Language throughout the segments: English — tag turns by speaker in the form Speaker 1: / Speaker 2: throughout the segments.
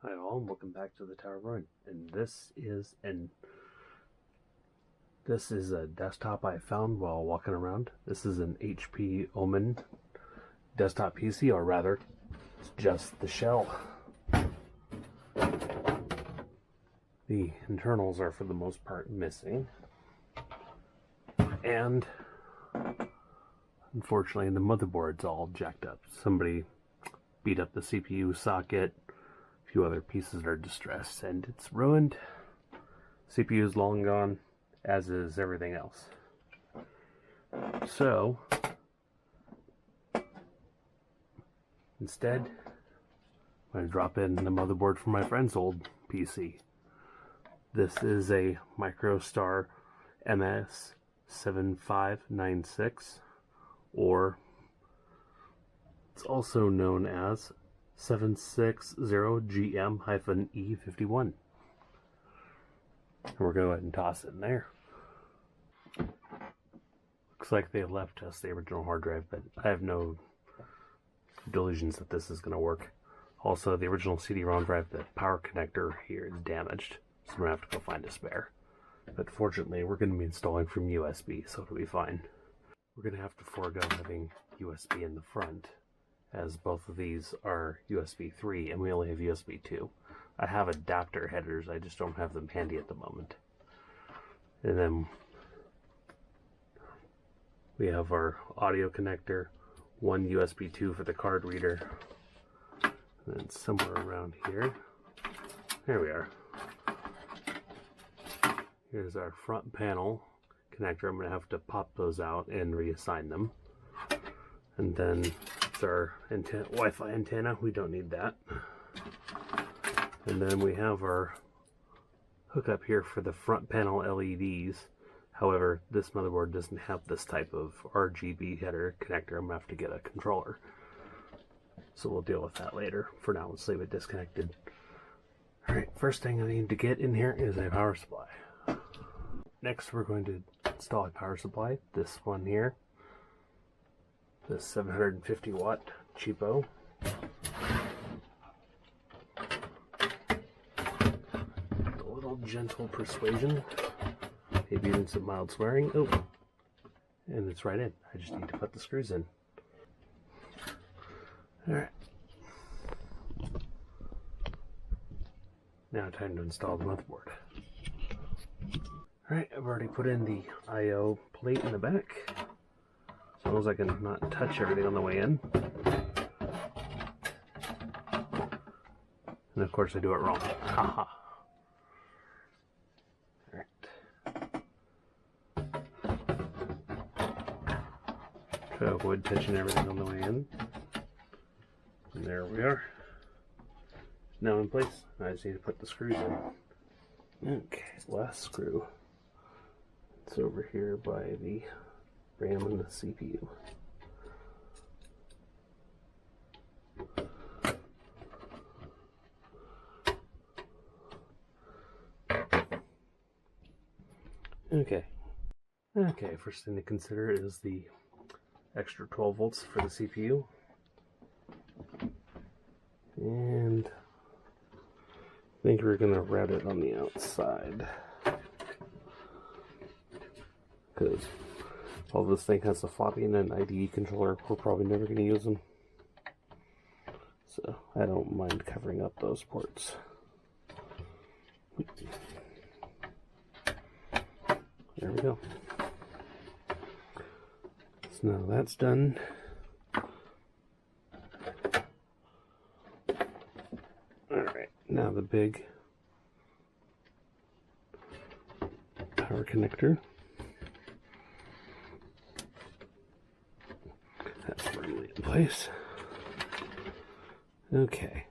Speaker 1: Hi all, and welcome back to the Tower of Ruin. And this is a desktop I found while walking around. This is an HP Omen desktop PC, or rather, it's just the shell. The internals are for the most part missing, and unfortunately the motherboard's all jacked up. Somebody beat up the CPU socket. Few other pieces are distressed, and it's ruined. CPU is long gone, as is everything else. So instead, I'm going to drop in the motherboard from my friend's old PC. This is a MicroStar MS7596, or it's also known as 760GM-E51. And we're going to go ahead and toss it in there. Looks like they left us the original hard drive, but I have no delusions that this is going to work. Also, the original CD-ROM drive, the power connector here is damaged, so we're going to have to go find a spare. But fortunately, we're going to be installing from USB, so it'll be fine. We're going to have to forego having USB in the front, as both of these are USB 3 and we only have USB 2. I have adapter headers, I just don't have them handy at the moment. And then we have our audio connector, one USB 2 for the card reader, and then somewhere around here, there we are. Here's our front panel connector. I'm going to have to pop those out and reassign them. And then our Wi-Fi antenna, we don't need that. And then we have our hookup here for the front panel LEDs. However, this motherboard doesn't have this type of RGB header connector. I'm gonna have to get a controller, so we'll deal with that later. For now, let's leave it disconnected. Alright, first thing I need to get in here is a power supply. Next, we're going to install a power supply, this one here. This 750 watt cheapo. A little gentle persuasion, maybe even some mild swearing. Oh, and it's right in. I just need to put the screws in. Alright. Now time to install the motherboard. Alright, I've already put in the I/O plate in the back. As long as I can not touch everything on the way in. And of course I do it wrong. Haha. Alright. Try to avoid touching everything on the way in. And there we are. Now in place. I just need to put the screws in. Okay, last screw. It's over here by the RAM and the CPU. Okay, first thing to consider is the extra 12 volts for the CPU. And I think we're going to route it on the outside, because while this thing has a floppy and an IDE controller, we're probably never going to use them. So I don't mind covering up those ports. There we go. So now that's done. Alright, now the big power connector. That's firmly in place. Okay.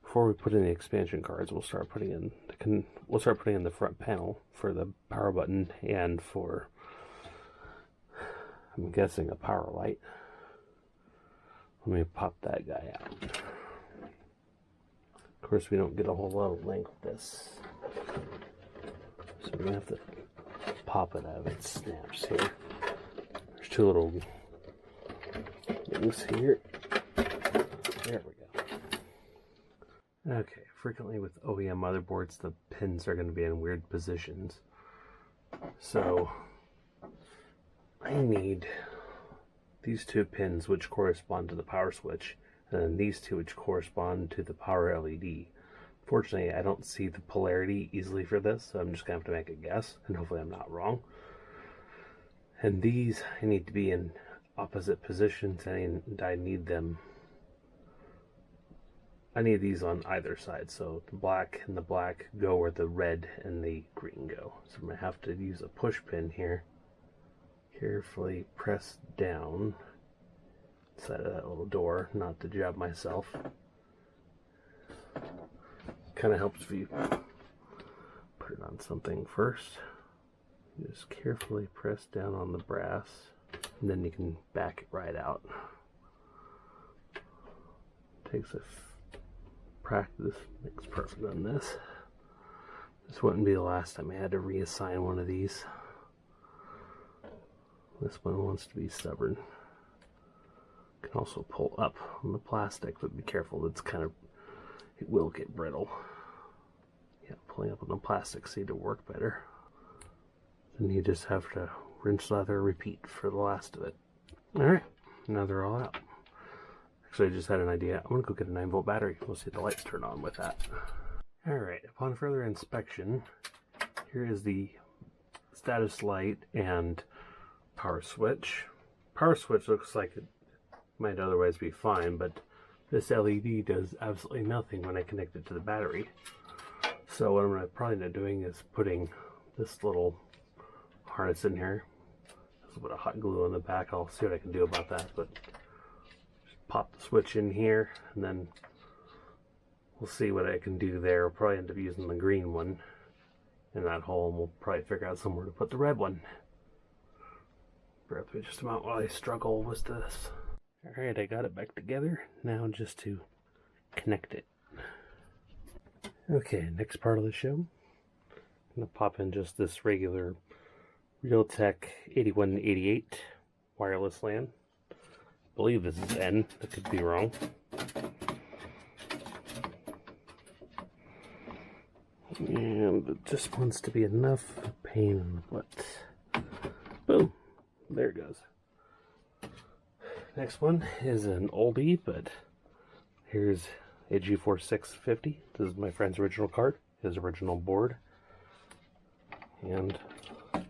Speaker 1: Before we put in the expansion cards, we'll start putting in the front panel for the power button and for, I'm guessing, a power light. Let me pop that guy out. Of course, we don't get a whole lot of length with this, so we're gonna have to pop it out of its snaps here. There's two little things here. There we go. Okay, frequently with OEM motherboards, the pins are going to be in weird positions. So I need these two pins which correspond to the power switch, and then these two which correspond to the power LED. Fortunately, I don't see the polarity easily for this, so I'm just going to have to make a guess, and hopefully I'm not wrong. And these, I need to be in opposite positions, and I need them. I need these on either side, so the black and the black go where the red and the green go. So I'm going to have to use a push pin here. Carefully press down inside of that little door, not to jab myself. Kind of helps if you put it on something first. Just carefully press down on the brass, and then you can back it right out. Takes a practice, makes perfect on this. This wouldn't be the last time I had to reassign one of these. This one wants to be stubborn. You can also pull up on the plastic, but be careful, it's kind of, it will get brittle. Yeah, pulling up on the plastic seemed to work better. Then you just have to rinse, lather, repeat for the last of it. Alright, now they're all out. Actually, I just had an idea. I'm going to go get a 9-volt battery. We'll see if the lights turn on with that. Alright, upon further inspection, here is the status light and power switch. Power switch looks like it might otherwise be fine, but this LED does absolutely nothing when I connect it to the battery. So what I'm going to probably end up doing is putting this little harness in here. There's a bit of hot glue on the back. I'll see what I can do about that, but just pop the switch in here, and then we'll see what I can do there. I'll probably end up using the green one in that hole, and we'll probably figure out somewhere to put the red one. Bear with me just a moment while I struggle with this. Alright, I got it back together. Now just to connect it. Okay, next part of the show. I'm going to pop in just this regular Realtek 8188 wireless LAN. I believe this is N. I could be wrong. And this wants to be enough pain in the butt. Boom. There it goes. Next one is an oldie, but here's a GeForce 650. This is my friend's original card, his original board. And I'm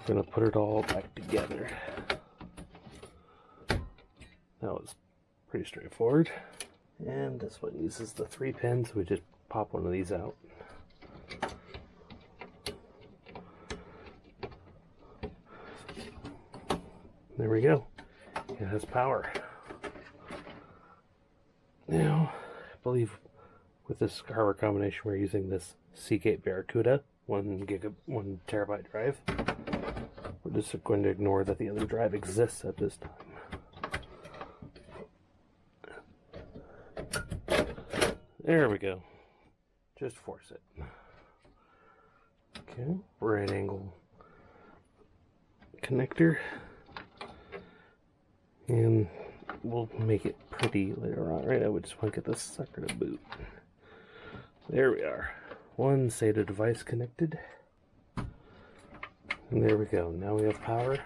Speaker 1: going to put it all back together. That was pretty straightforward. And this one uses the 3 pins, so we just pop one of these out. There we go. It has power. Now, I believe with this hardware combination we're using this Seagate Barracuda 1 terabyte drive. We're just going to ignore that the other drive exists at this time. There we go. Just force it. Okay, right angle connector. And we'll make it pretty later on. Right now we just want to get this sucker to boot. There we are. One SATA device connected. And there we go. Now we have power.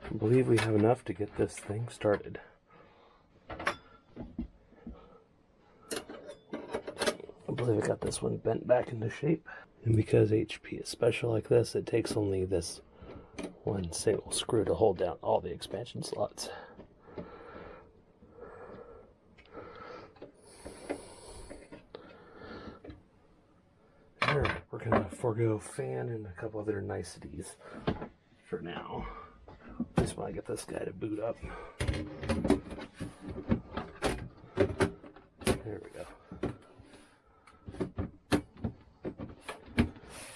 Speaker 1: I believe we have enough to get this thing started. I believe I got this one bent back into shape. And because HP is special like this, it takes only this one single screw to hold down all the expansion slots. Alright, we're going to forego fan and a couple other niceties for now. Just want to get this guy to boot up. There we go.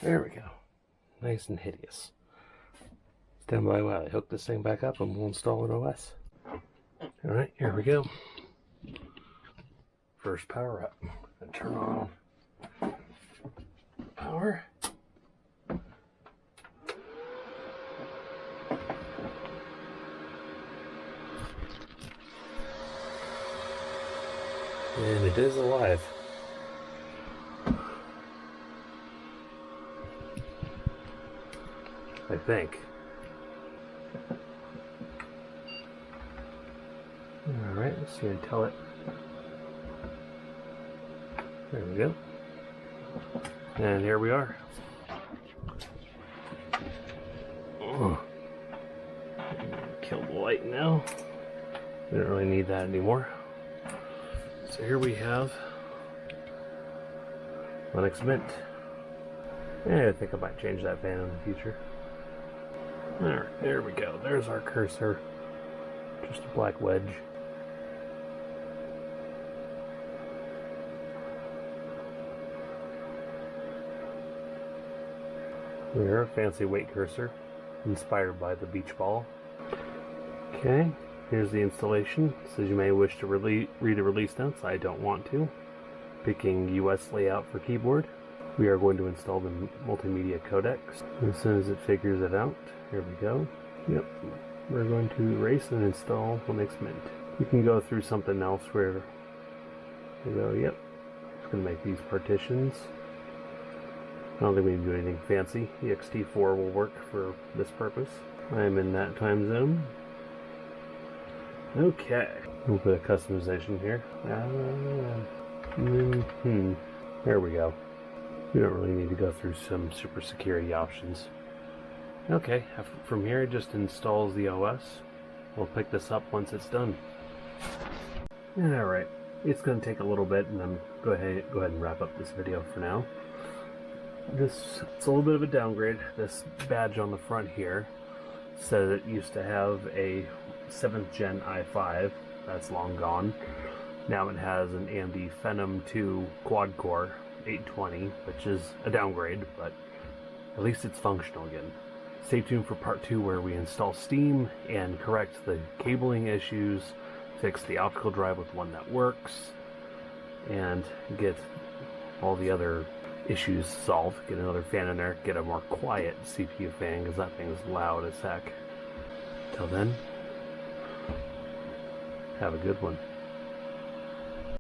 Speaker 1: There we go. Nice and hideous. Stand by while I hook this thing back up and we'll install an OS. Alright, here we go. First power up. And turn on power. And it is alive. I think. Alright, let's see and tell it. There we go. And here we are. Oh. Kill the light now. We don't really need that anymore. So here we have Linux Mint. I think I might change that fan in the future. Alright, there we go. There's our cursor. Just a black wedge. Here, a fancy weight cursor, inspired by the beach ball. Okay, here's the installation. It says you may wish to read the release notes. I don't want to. Picking US layout for keyboard. We are going to install the multimedia codecs. As soon as it figures it out, here we go. Yep, we're going to erase and install Linux Mint. You can go through something else where you go, yep, it's going to make these partitions. I don't think we need to do anything fancy. ext4 will work for this purpose. I'm in that time zone. Okay. We'll put a customization here. There we go. We don't really need to go through some super security options. Okay, from here it just installs the OS. We'll pick this up once it's done. Alright, it's going to take a little bit, and then go ahead and wrap up this video for now. It's a little bit of a downgrade. This badge on the front here says it used to have a 7th gen i5. That's long gone. Now it has an AMD Phenom 2 quad-core 820, which is a downgrade, but at least it's functional again. Stay tuned for part 2 where we install Steam and correct the cabling issues, fix the optical drive with one that works, and get all the other issues solved. Get another fan in there, get a more quiet CPU fan because that thing is loud as heck. Till then, have a good one.